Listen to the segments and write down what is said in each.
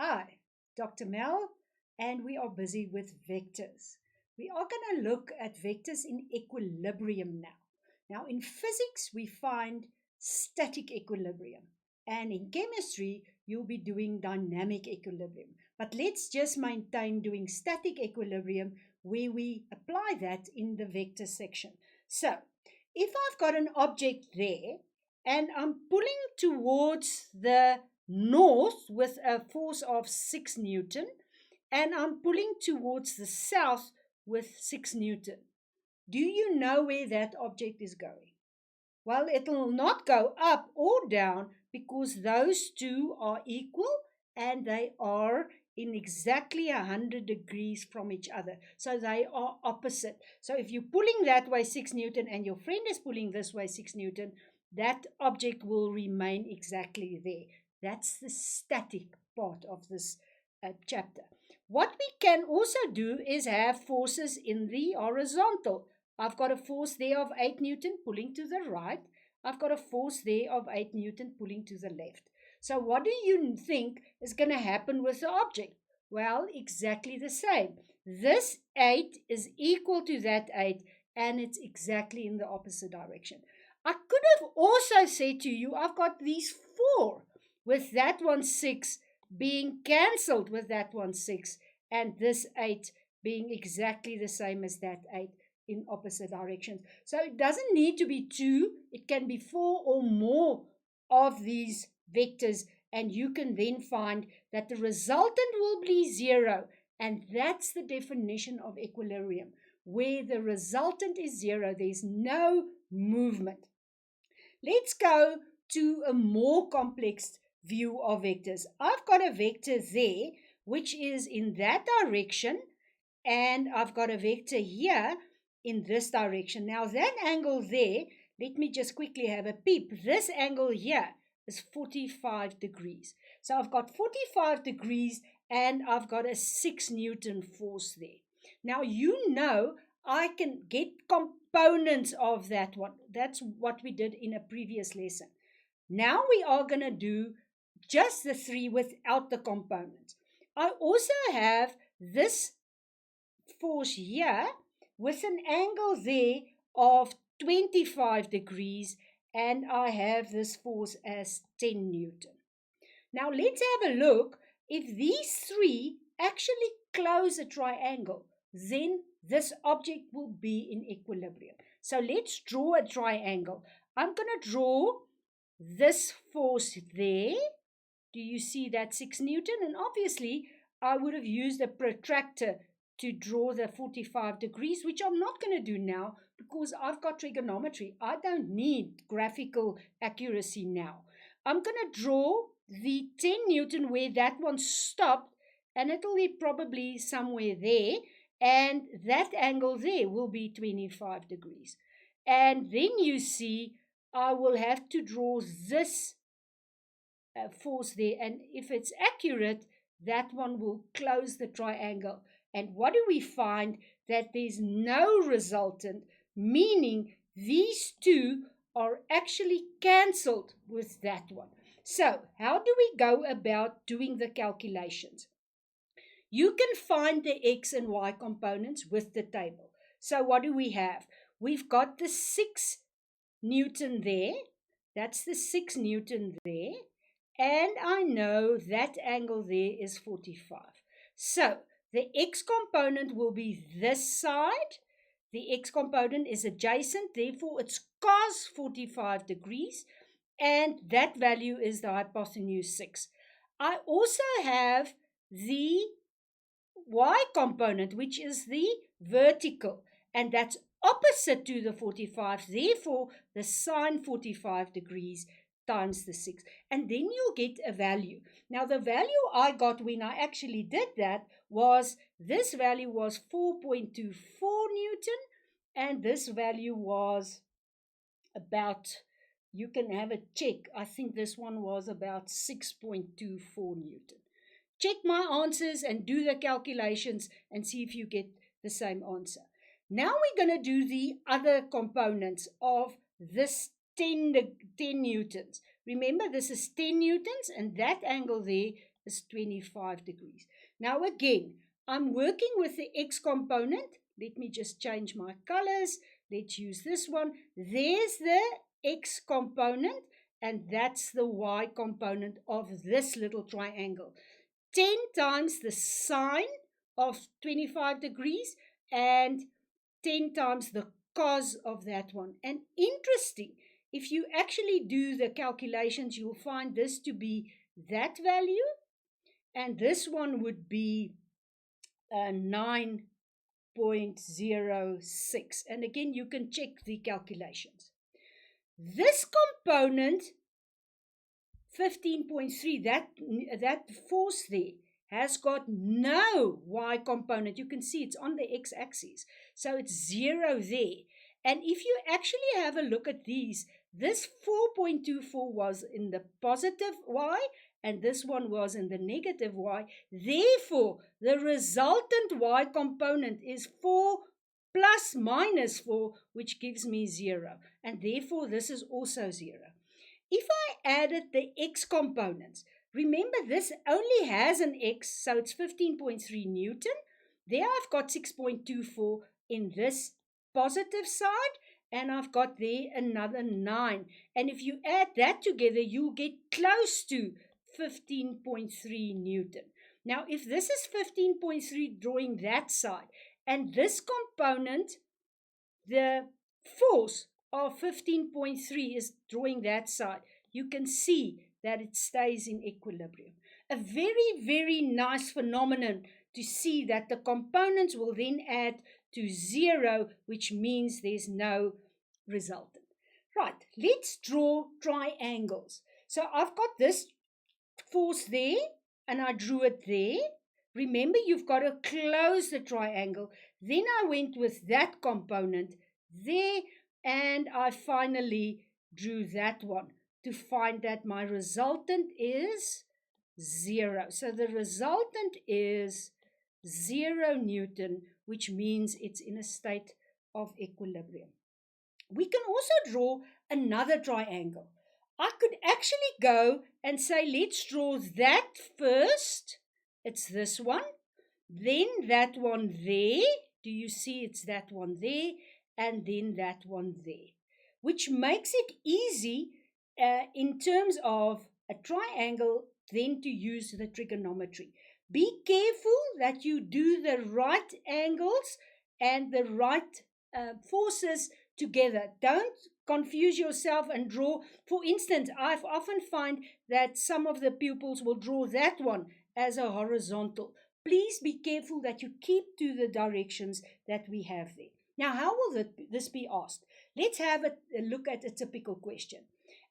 Hi, Dr. Mel, and we are busy with vectors. We are going to look at vectors in equilibrium now. Now, in physics, we find static equilibrium, and in chemistry, you'll be doing dynamic equilibrium. But let's just maintain doing static equilibrium where we apply that in the vector section. So, if I've got an object there and I'm pulling towards the north with a force of 6 Newton, and I'm pulling towards the south with 6 Newton. Do you know where that object is going? Well, it'll not go up or down because those two are equal and they are in exactly 100 degrees from each other. So they are opposite. So if you're pulling that way 6 Newton and your friend is pulling this way 6 Newton, that object will remain exactly there. That's the static part of this chapter. What we can also do is have forces in the horizontal. I've got a force there of 8 Newton pulling to the right. I've got a force there of 8 Newton pulling to the left. So what do you think is going to happen with the object? Well, exactly the same. This 8 is equal to that 8 and it's exactly in the opposite direction. I could have also said to you, I've got these 4 with that one 6 being cancelled with that one 6 and this 8 being exactly the same as that 8 in opposite directions. So it doesn't need to be 2, it can be 4 or more of these vectors, and you can then find that the resultant will be 0, and that's the definition of equilibrium. Where the resultant is 0, there's no movement. Let's go to a more complex view of vectors. I've got a vector there, which is in that direction, and I've got a vector here in this direction. Now that angle there, let me just quickly have a peep. This angle here is 45 degrees. So I've got 45 degrees and I've got a 6 Newton force there. Now you know I can get components of that one. That's what we did in a previous lesson. Now we are going to do just the 3 without the components. I also have this force here with an angle there of 25 degrees, and I have this force as 10 Newton. Now let's have a look. If these 3 actually close a triangle, then this object will be in equilibrium. So let's draw a triangle. I'm going to draw this force there. Do you see that 6 Newton? And obviously, I would have used a protractor to draw the 45 degrees, which I'm not going to do now because I've got trigonometry. I don't need graphical accuracy now. I'm going to draw the 10 Newton where that one stopped, and it'll be probably somewhere there, and that angle there will be 25 degrees. And then you see I will have to draw this force there, and if it's accurate, that one will close the triangle. And what do we find? That there's no resultant, meaning these 2 are actually cancelled with that one. So how do we go about doing the calculations? You can find the x and y components with the table. So what do we have? We've got the 6 Newton there. That's the 6 Newton there. And I know that angle there is 45. So the x component will be this side. The x component is adjacent, therefore it's cos 45 degrees. And that value is the hypotenuse 6. I also have the y component, which is the vertical, and that's opposite to the 45. Therefore, the sine 45 degrees times the 6. And then you'll get a value. Now, the value I got when I actually did that was, this value was 4.24 Newton, and this value was about, you can have a check, I think this one was about 6.24 Newton. Check my answers and do the calculations and see if you get the same answer. Now we're going to do the other components of this 10 Newtons. Remember, this is 10 Newtons, and that angle there is 25 degrees. Now again, I'm working with the x component. Let me just change my colors. Let's use this one. There's the x component, and that's the y component of this little triangle. 10 times the sine of 25 degrees and 10 times the cos of that one. And interesting, if you actually do the calculations, you'll find this to be that value, and this one would be 9.06. And again, you can check the calculations. This component, 15.3, that force there has got no y component. You can see it's on the x-axis, so it's 0 there. And if you actually have a look at these, this 4.24 was in the positive y, and this one was in the negative y. Therefore, the resultant y component is 4 plus minus 4, which gives me 0. And therefore, this is also 0. If I added the x components, remember this only has an x, so it's 15.3 Newton. There I've got 6.24 in this positive side, and I've got there another 9. And if you add that together, you'll get close to 15.3 Newton. Now, if this is 15.3 drawing that side, and this component, the force of 15.3 is drawing that side, you can see that it stays in equilibrium. A very, very nice phenomenon to see that the components will then add to 0, which means there's no resultant. Right, let's draw triangles. So I've got this force there, and I drew it there. Remember, you've got to close the triangle. Then I went with that component there, and I finally drew that one to find that my resultant is 0. So the resultant is 0 Newton, which means it's in a state of equilibrium. We can also draw another triangle. I could actually go and say, let's draw that first. It's this one. Then that one there. Do you see it's that one there? And then that one there. Which makes it easy in terms of a triangle then to use the trigonometry. Be careful that you do the right angles and the right forces together. Don't confuse yourself and draw. For instance, I've often find that some of the pupils will draw that one as a horizontal. Please be careful that you keep to the directions that we have there. Now, how will this be asked? Let's have a look at a typical question.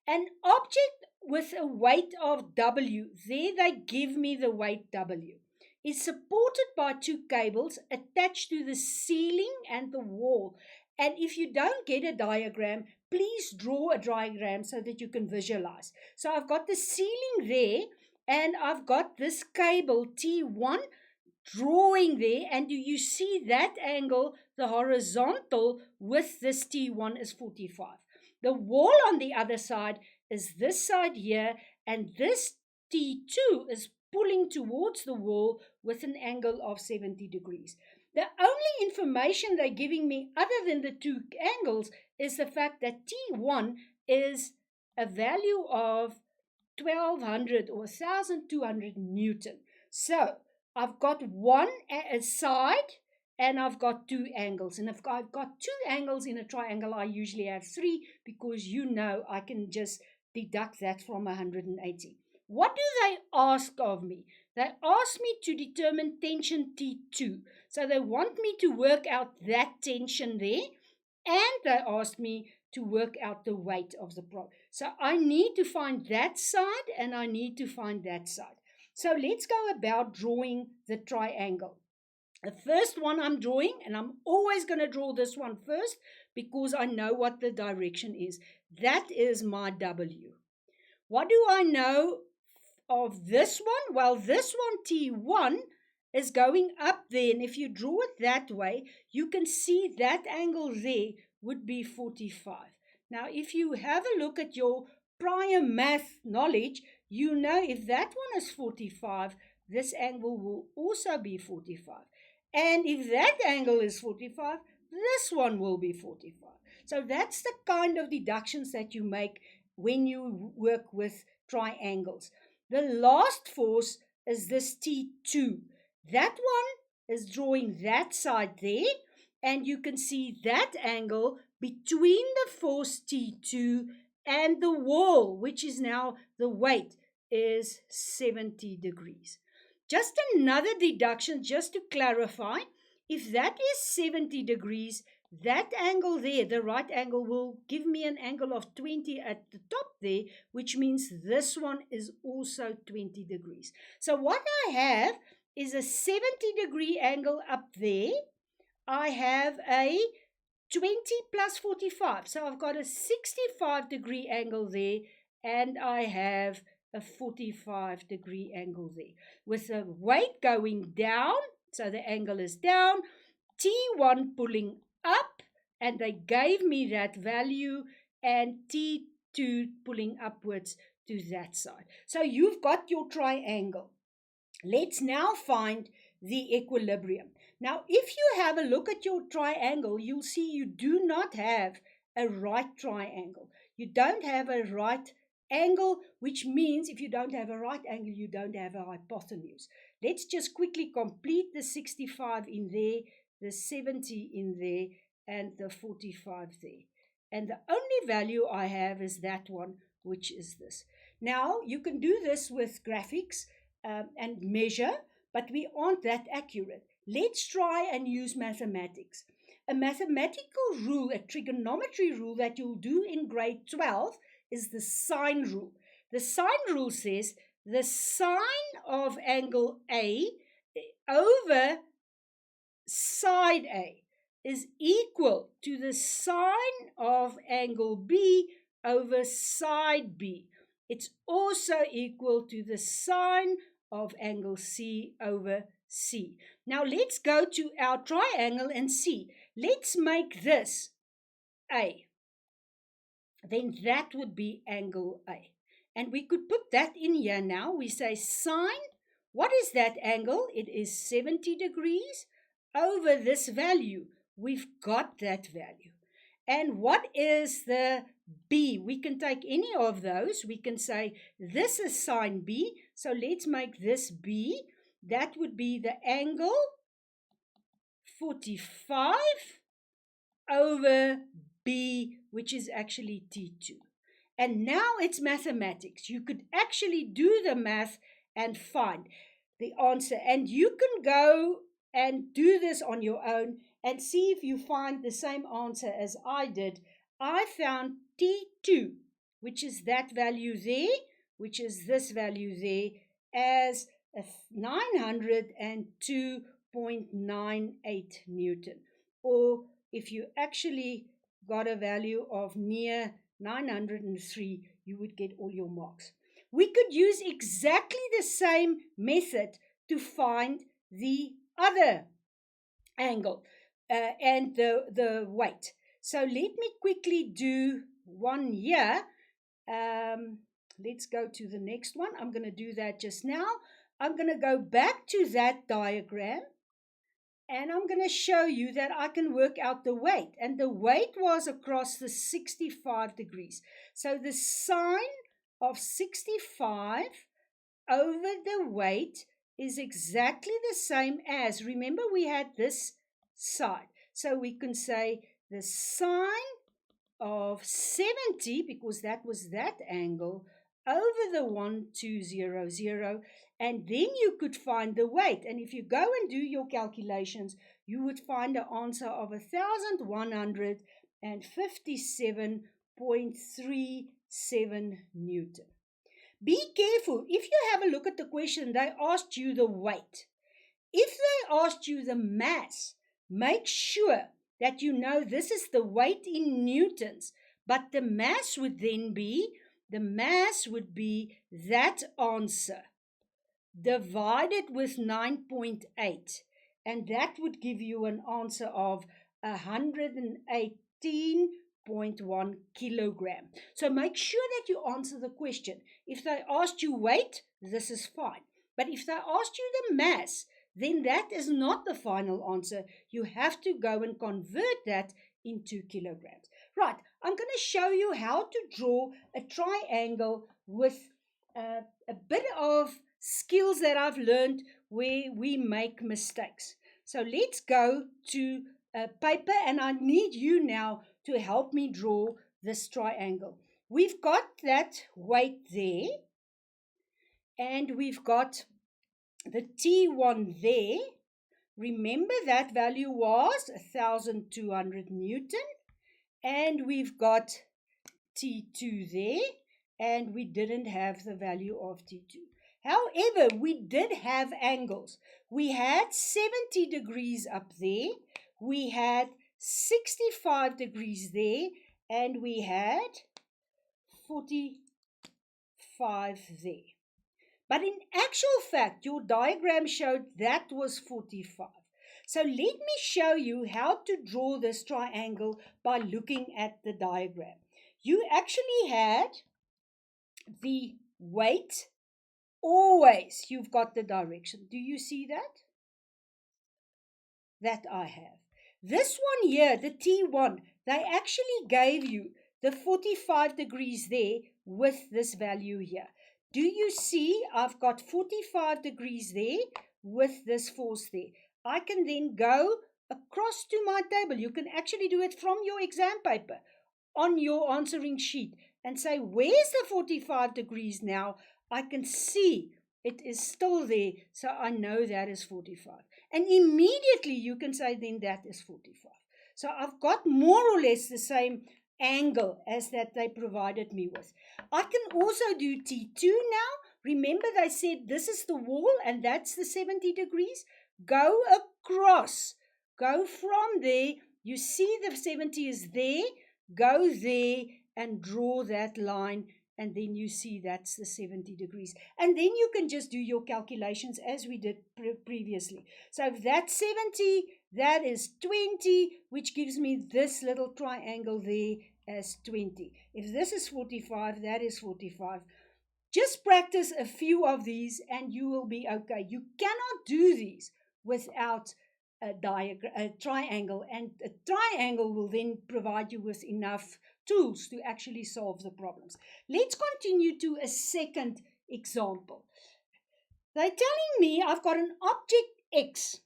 An object with a weight of W, there they give me the weight W, is supported by 2 cables attached to the ceiling and the wall. And if you don't get a diagram, please draw a diagram so that you can visualize. So I've got the ceiling there, and I've got this cable T1 drawing there, and do you see that angle, the horizontal with this T1 is 45. The wall on the other side is this side here, and this T2 is pulling towards the wall with an angle of 70 degrees. The only information they're giving me other than the 2 angles is the fact that T1 is a value of 1200 or 1200 Newton. So I've got one side and I've got 2 angles. And if I've got 2 angles in a triangle, I usually have 3 because I can just deduct that from 180. What do they ask of me? They ask me to determine tension T2. So they want me to work out that tension there, and they ask me to work out the weight of the product. So I need to find that side and I need to find that side. So let's go about drawing the triangle. The first one I'm drawing, and I'm always going to draw this one first because I know what the direction is. That is my W. What do I know of this one? Well, this one, T1, is going up there. And if you draw it that way, you can see that angle there would be 45. Now, if you have a look at your prior math knowledge, you know if that one is 45, this angle will also be 45. And if that angle is 45, this one will be 45. So that's the kind of deductions that you make when you work with triangles. The last force is this T2. That one is drawing that side there, and you can see that angle between the force T2 and the wall, which is now the weight, is 70 degrees. Just another deduction, just to clarify, if that is 70 degrees, that angle there, the right angle, will give me an angle of 20 at the top there, which means this one is also 20 degrees. So what I have is a 70-degree angle up there. I have a 20 plus 45. So I've got a 65-degree angle there, and I have a 45-degree angle there. With the weight going down, so the angle is down, T1 pulling up, and they gave me that value, and T2 pulling upwards to that side. So you've got your triangle. Let's now find the equilibrium. Now, if you have a look at your triangle, you'll see you do not have a right triangle. You don't have a right angle, which means if you don't have a right angle, you don't have a hypotenuse. Let's just quickly complete the 65 in there, the 70 in there, and the 45 there. And the only value I have is that one, which is this. Now, you can do this with graphics and measure, but we aren't that accurate. Let's try and use mathematics. A mathematical rule, a trigonometry rule that you'll do in grade 12 is the sine rule. The sine rule says the sine of angle A over side A is equal to the sine of angle B over side B. It's also equal to the sine of angle C over C. Now let's go to our triangle and see. Let's make this A. Then that would be angle A. And we could put that in here now. We say sine, what is that angle? It is 70 degrees over this value. We've got that value. And what is the B? We can take any of those. We can say this is sine B. So let's make this B. That would be the angle 45 over B, which is actually T2. And now it's mathematics. You could actually do the math and find the answer. And you can go and do this on your own and see if you find the same answer as I did. I found T2, which is that value there, which is this value there, as 902.98 Newton. Or if you actually got a value of near 903, you would get all your marks. We could use exactly the same method to find the other angle and the weight. So let me quickly do one here. Let's go to the next one. I'm going to do that just now. I'm going to go back to that diagram, and I'm going to show you that I can work out the weight. And the weight was across the 65 degrees. So the sine of 65 over the weight is exactly the same as, remember we had this side. So we can say the sine of 70, because that was that angle, over the 1200, and then you could find the weight. And if you go and do your calculations, you would find an answer of 1157.37 Newton. Be careful. If you have a look at the question, they asked you the weight. If they asked you the mass, make sure that you know this is the weight in newtons, but the mass would then be, that answer divided with 9.8, and that would give you an answer of 118 0.1 kilogram. So make sure that you answer the question. If they asked you weight, this is fine. But if they asked you the mass, then that is not the final answer. You have to go and convert that into kilograms. Right, I'm going to show you how to draw a triangle with a bit of skills that I've learned where we make mistakes. So let's go to paper, and I need you now to help me draw this triangle. We've got that weight there, and we've got the T1 there. Remember that value was 1,200 Newton, and we've got T2 there, and we didn't have the value of T2. However, we did have angles. We had 70 degrees up there, we had 65 degrees there, and we had 45 there. But in actual fact, your diagram showed that was 45. So let me show you how to draw this triangle by looking at the diagram. You actually had the weight. Always you've got the direction. Do you see that? That I have. This one here, the T1, they actually gave you the 45 degrees there with this value here. Do you see I've got 45 degrees there with this force there? I can then go across to my table. You can actually do it from your exam paper on your answering sheet and say, where's the 45 degrees now? I can see it is still there, so I know that is 45. And immediately you can say, then that is 45. So I've got more or less the same angle as that they provided me with. I can also do T2 now. Remember they said this is the wall and that's the 70 degrees. Go across. Go from there. You see the 70 is there. Go there and draw that line, and then you see that's the 70 degrees. And then you can just do your calculations as we did previously. So if that's 70, that is 20, which gives me this little triangle there as 20. If this is 45, that is 45. Just practice a few of these and you will be okay. You cannot do these without a triangle, and a triangle will then provide you with enough tools to actually solve the problems. Let's continue to a second example. They're telling me I've got an object X,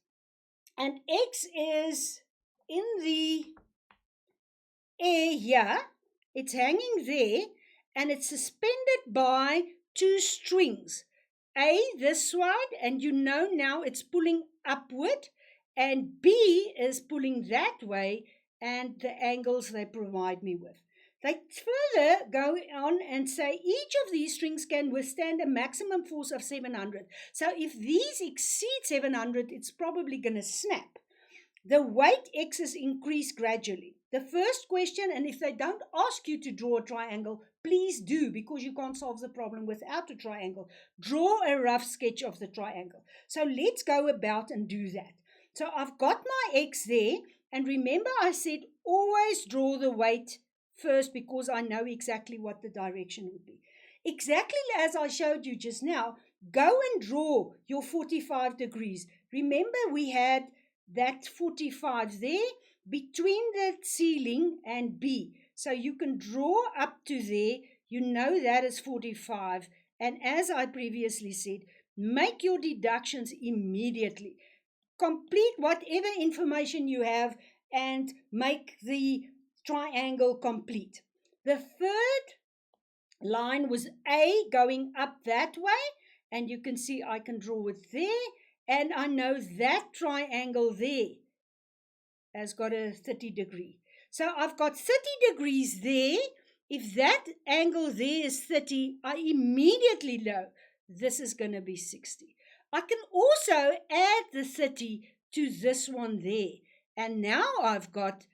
and X is in the air here. It's hanging there, and it's suspended by two strings. A this side, and you know now it's pulling upward, and B is pulling that way, and the angles they provide me with. They further go on and say each of these strings can withstand a maximum force of 700. So if these exceed 700, it's probably going to snap. The weight X is increased gradually. The first question, and if they don't ask you to draw a triangle, please do, because you can't solve the problem without a triangle. Draw a rough sketch of the triangle. So let's go about and do that. So I've got my X there, and remember I said always draw the weight first because I know exactly what the direction would be. Exactly as I showed you just now, go and draw your 45 degrees. Remember we had that 45 there between the ceiling and B. So you can draw up to there. You know that is 45. And as I previously said, make your deductions immediately. Complete whatever information you have and make the triangle complete. The third line was A going up that way, and you can see I can draw it there, and I know that triangle there has got a 30 degree. So I've got 30 degrees there. If that angle there is 30, I immediately know this is going to be 60. I can also add the 30 to this one there. And now I've got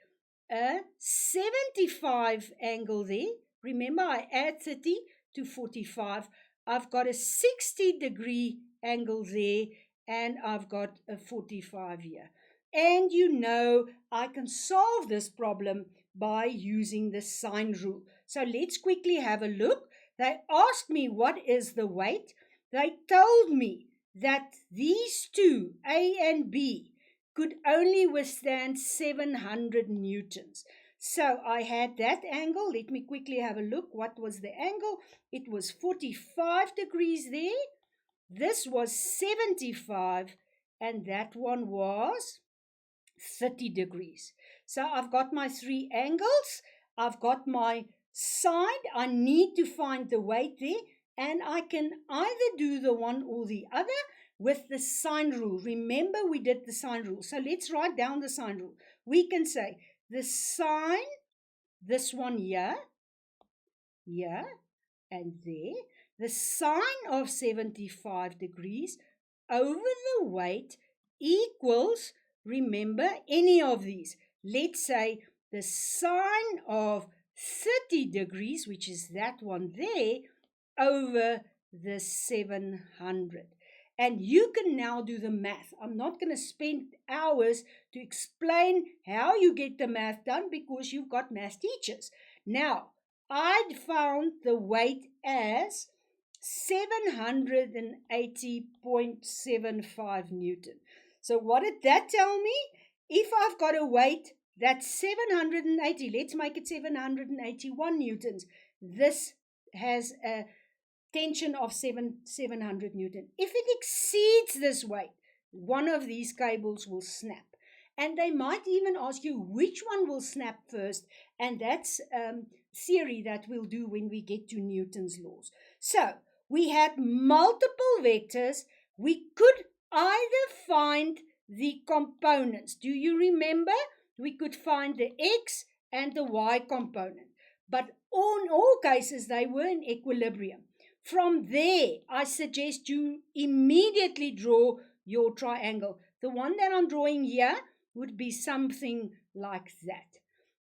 a 75 angle there. Remember, I add 30 to 45. I've got a 60 degree angle there, and I've got a 45 here. And you know I can solve this problem by using the sine rule. So let's quickly have a look. They asked me what is the weight. They told me that these two, A and B, could only withstand 700 newtons. So I had that angle. Let me quickly have a look. What was the angle? It was 45 degrees there. This was 75, and that one was 30 degrees. So I've got my three angles. I've got my side. I need to find the weight there, and I can either do the one or the other with the sine rule. Remember, we did the sine rule. So let's write down the sine rule. We can say the sine, this one here, and there, the sine of 75 degrees over the weight equals, remember, any of these. Let's say the sine of 30 degrees, which is that one there, over the 700. And you can now do the math. I'm not going to spend hours to explain how you get the math done because you've got math teachers. Now, I'd found the weight as 780.75 Newton. So what did that tell me? If I've got a weight that's 780, let's make it 781 Newtons. This has a tension of 700 Newton. If it exceeds this weight, one of these cables will snap. And they might even ask you which one will snap first, and that's theory that we'll do when we get to Newton's laws. So we had multiple vectors. We could either find the components. Do you remember? We could find the x and the y component. But in all cases, they were in equilibrium. From there, I suggest you immediately draw your triangle. The one that I'm drawing here would be something like that.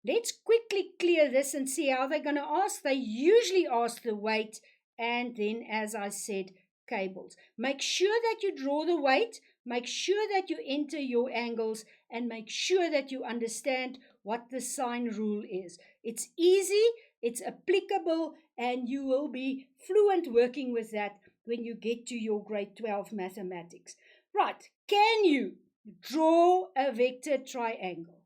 Let's quickly clear this and see how they're going to ask. They usually ask the weight and then, as I said, cables. Make sure that you draw the weight, make sure that you enter your angles, and make sure that you understand what the sine rule is. It's easy, it's applicable, and you will be fluent working with that when you get to your grade 12 mathematics. Right, can you draw a vector triangle?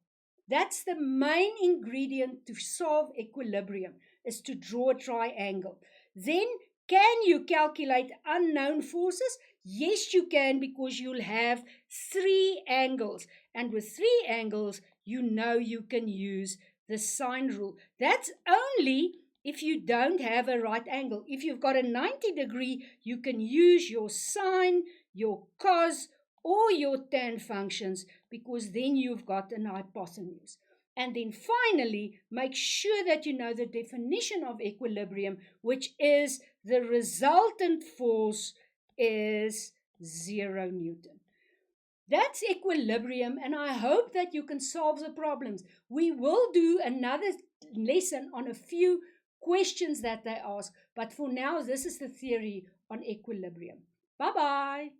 That's the main ingredient to solve equilibrium, is to draw a triangle. Then, can you calculate unknown forces? Yes, you can, because you'll have three angles. And with three angles, you know you can use the sine rule. That's only if you don't have a right angle. If you've got a 90 degree, you can use your sine, your cos, or your tan functions, because then you've got an hypotenuse. And then finally, make sure that you know the definition of equilibrium, which is the resultant force is 0 Newton. That's equilibrium, and I hope that you can solve the problems. We will do another lesson on a few questions that they ask, but for now, this is the theory on equilibrium. Bye-bye.